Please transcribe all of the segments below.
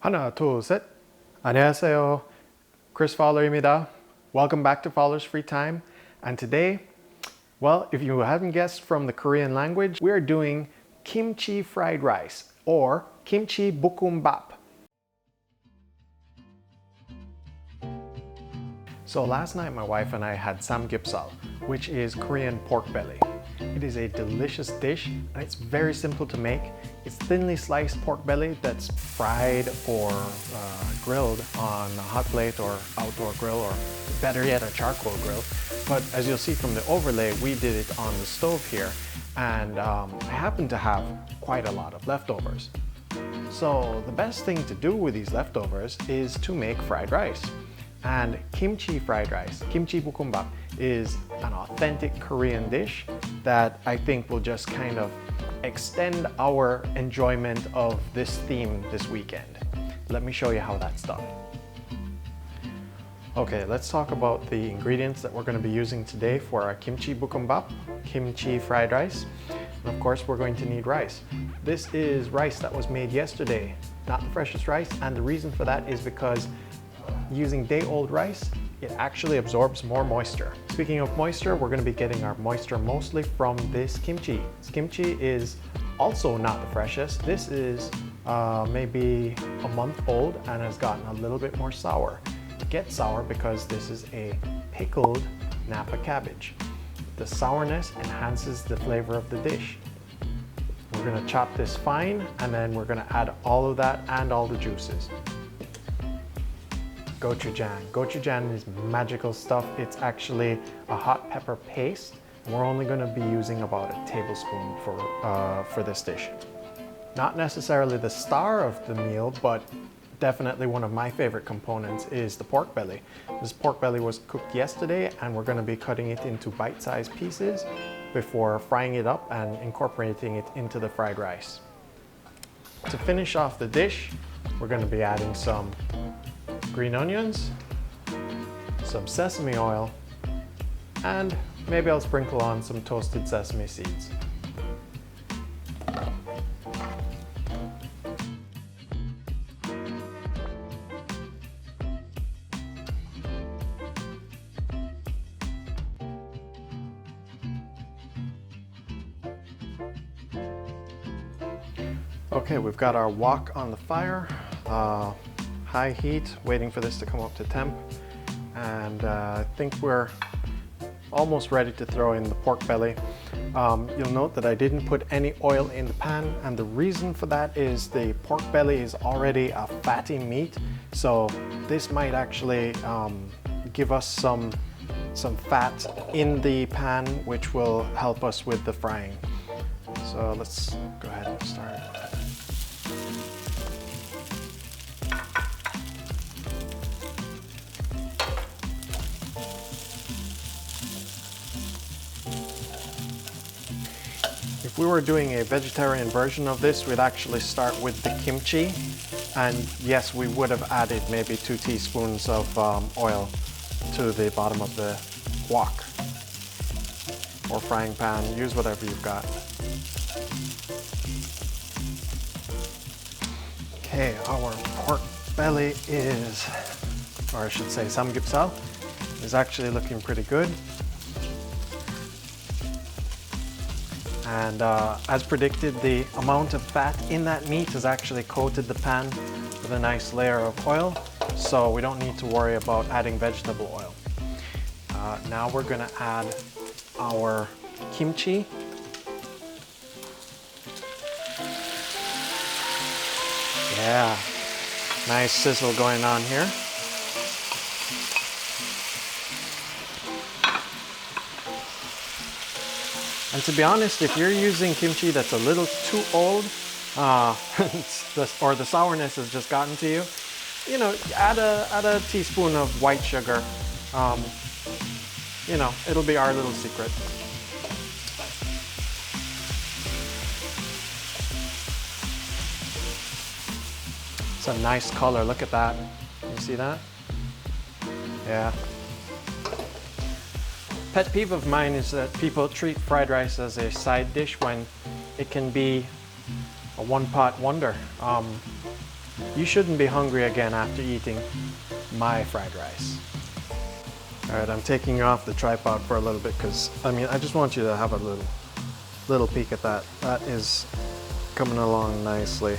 하나, 둘, 셋. 안녕하세요. Chris Fowler입니다. Welcome back to Fowler's Free Time. And today, well, if you haven't guessed from the Korean language, we are doing Kimchi Fried Rice or Kimchee Bokkeum Bap. So last night my wife and I had Samgyupsal, which is Korean pork belly. It is a delicious dish and it's very simple to make. It's thinly sliced pork belly that's fried or grilled on a hot plate or outdoor grill, or better yet, a charcoal grill. But as you'll see from the overlay, we did it on the stove here, and I happen to have quite a lot of leftovers. So the best thing to do with these leftovers is to make fried rice. And kimchi fried rice, Kimchee Bokkeum Bap, is an authentic Korean dish that I think will just kind of extend our enjoyment of this theme this weekend. Let me show you how that's done. Okay, let's talk about the ingredients that we're going to be using today for our Kimchee Bokkeum Bap, kimchi fried rice. And of course, we're going to need rice. This is rice that was made yesterday, not the freshest rice, and the reason for that is because using day-old rice, it actually absorbs more moisture. Speaking of moisture, we're going to be getting our moisture mostly from this kimchi. This kimchi is also not the freshest. This is maybe a month old and has gotten a little bit more sour. It gets sour because this is a pickled Napa cabbage. The sourness enhances the flavor of the dish. We're going to chop this fine and then we're going to add all of that and all the juices. Gochujang. Gochujang is magical stuff. It's actually a hot pepper paste. We're only going to be using about a tablespoon for this dish. Not necessarily the star of the meal, but definitely one of my favorite components is the pork belly. This pork belly was cooked yesterday and we're going to be cutting it into bite-sized pieces before frying it up and incorporating it into the fried rice. To finish off the dish, we're going to be adding some green onions, some sesame oil, and maybe I'll sprinkle on some toasted sesame seeds. Okay, we've got our wok on the fire. High heat, waiting for this to come up to temp, and I think we're almost ready to throw in the pork belly. You'll note that I didn't put any oil in the pan, and the reason for that is the pork belly is already a fatty meat, so this might actually give us some fat in the pan, which will help us with the frying. So let's go ahead and start. If we were doing a vegetarian version of this, we'd actually start with the kimchi, and yes, we would have added maybe 2 teaspoons of oil to the bottom of the wok or frying pan. Use whatever you've got. Okay, our pork belly is, or I should say samgyupsal, is actually looking pretty good. And as predicted, the amount of fat in that meat has actually coated the pan with a nice layer of oil, so we don't need to worry about adding vegetable oil. Now we're going to add our kimchi. Yeah, nice sizzle going on here. And to be honest, if you're using kimchi that's a little too old, or the sourness has just gotten to you, you know, add a teaspoon of white sugar. You know, it'll be our little secret. It's a nice color, look at that. You see that? Yeah. Pet peeve of mine is that people treat fried rice as a side dish when it can be a one-pot wonder. you shouldn't be hungry again after eating my fried rice. All right, I'm taking you off the tripod for a little bit because, I mean, I just want you to have a little peek at that. That is coming along nicely.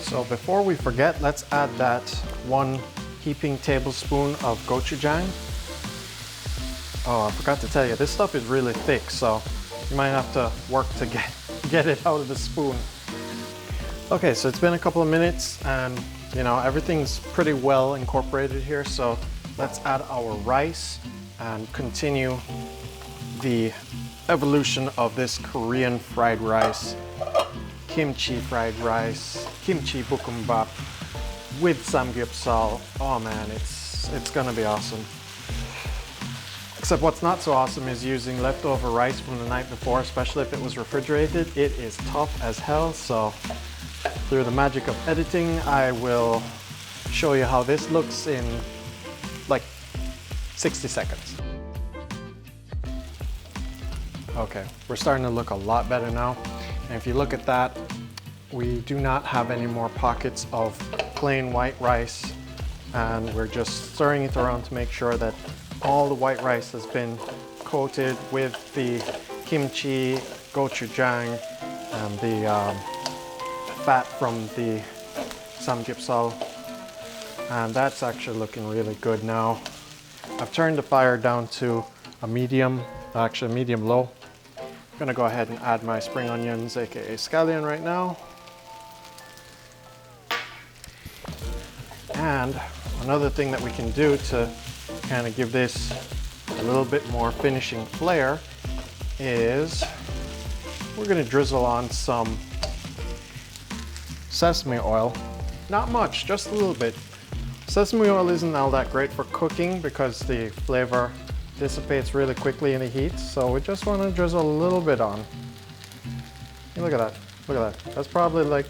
So before we forget, let's add that 1 heaping tablespoon of gochujang. Oh, I forgot to tell you, this stuff is really thick, so you might have to work to get it out of the spoon. Okay, so it's been a couple of minutes and you know, everything's pretty well incorporated here, so let's add our rice and continue the evolution of this Korean fried rice. Kimchi fried rice, Kimchee Bokkeum Bap with Samgyupsal. Oh man, it's gonna be awesome. Except what's not so awesome is using leftover rice from the night before, especially if it was refrigerated. It is tough as hell, so through the magic of editing, I will show you how this looks in like 60 seconds. Okay, we're starting to look a lot better now. And if you look at that, we do not have any more pockets of plain white rice, and we're just stirring it around to make sure that all the white rice has been coated with the kimchi, gochujang, and the fat from the samgyupsal, and that's actually looking really good now. I've turned the fire down to a medium, actually medium low. I'm gonna go ahead and add my spring onions, aka scallion, right now. And another thing that we can do to kind of give this a little bit more finishing flair is we're gonna drizzle on some sesame oil. Not much, just a little bit. Sesame oil isn't all that great for cooking because the flavor dissipates really quickly in the heat, so we just want to drizzle a little bit on. Hey, look at that, look at that. That's probably like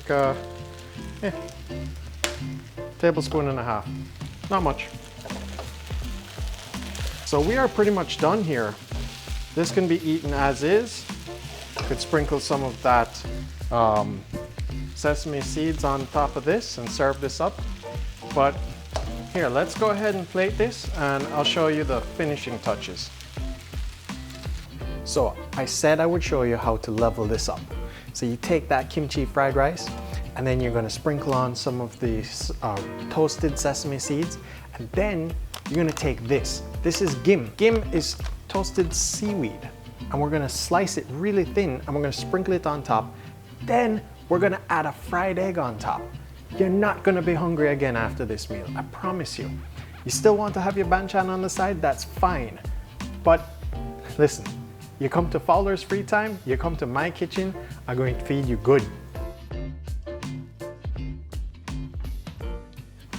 tablespoon and a half, not much. So we are pretty much done here. This can be eaten as is. Could sprinkle some of that sesame seeds on top of this and serve this up. But here, let's go ahead and plate this and I'll show you the finishing touches. So I said I would show you how to level this up. So you take that kimchi fried rice and then you're gonna sprinkle on some of the toasted sesame seeds, and then you're gonna take this. This is gim. Gim is toasted seaweed, and we're gonna slice it really thin and we're gonna sprinkle it on top. Then we're gonna add a fried egg on top. You're not gonna be hungry again after this meal, I promise you. You still want to have your banchan on the side, that's fine. But listen, you come to Fowler's Free Time, you come to my kitchen, I'm going to feed you good.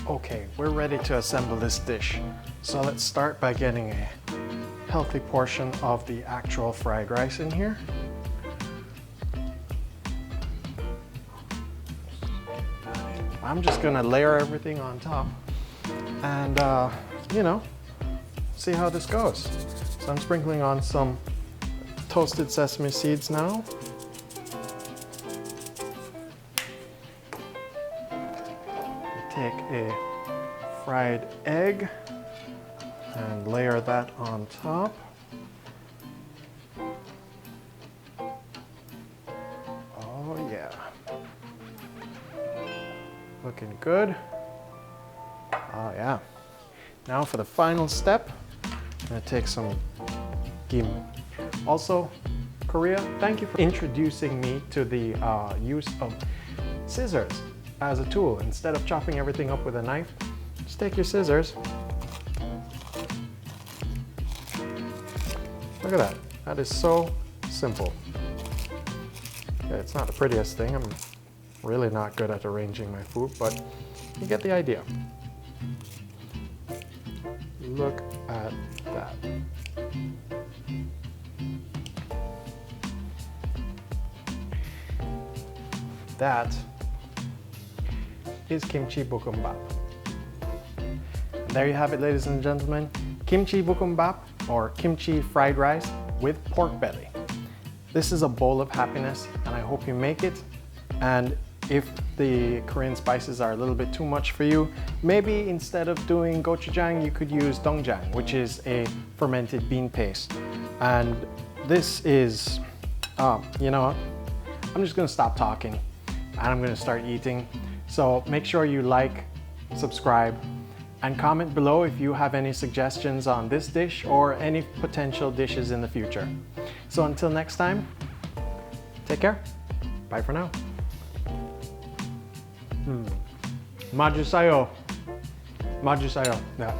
Okay, we're ready to assemble this dish. So let's start by getting a healthy portion of the actual fried rice in here. I'm just gonna layer everything on top and, you know, see how this goes. So I'm sprinkling on some toasted sesame seeds now. Take a fried egg and layer that on top. Oh yeah. Looking good. Oh yeah. Now for the final step, I'm gonna take some gim. Also, Korea, thank you for introducing me to the use of scissors as a tool. Instead of chopping everything up with a knife, just take your scissors. Look at that. That is so simple. Yeah, it's not the prettiest thing. I'm really not good at arranging my food, but you get the idea. Look at that. That is Kimchee Bokkeum Bap. And there you have it, ladies and gentlemen. Kimchee Bokkeum Bap, or kimchi fried rice with pork belly. This is a bowl of happiness, and I hope you make it. And if the Korean spices are a little bit too much for you, maybe instead of doing gochujang, you could use doenjang, which is a fermented bean paste. And this is, you know what? I'm just gonna stop talking and I'm gonna start eating. So make sure you like, subscribe, and comment below if you have any suggestions on this dish or any potential dishes in the future. So until next time, take care. Bye for now. Majusayo. Majusayo. Yeah.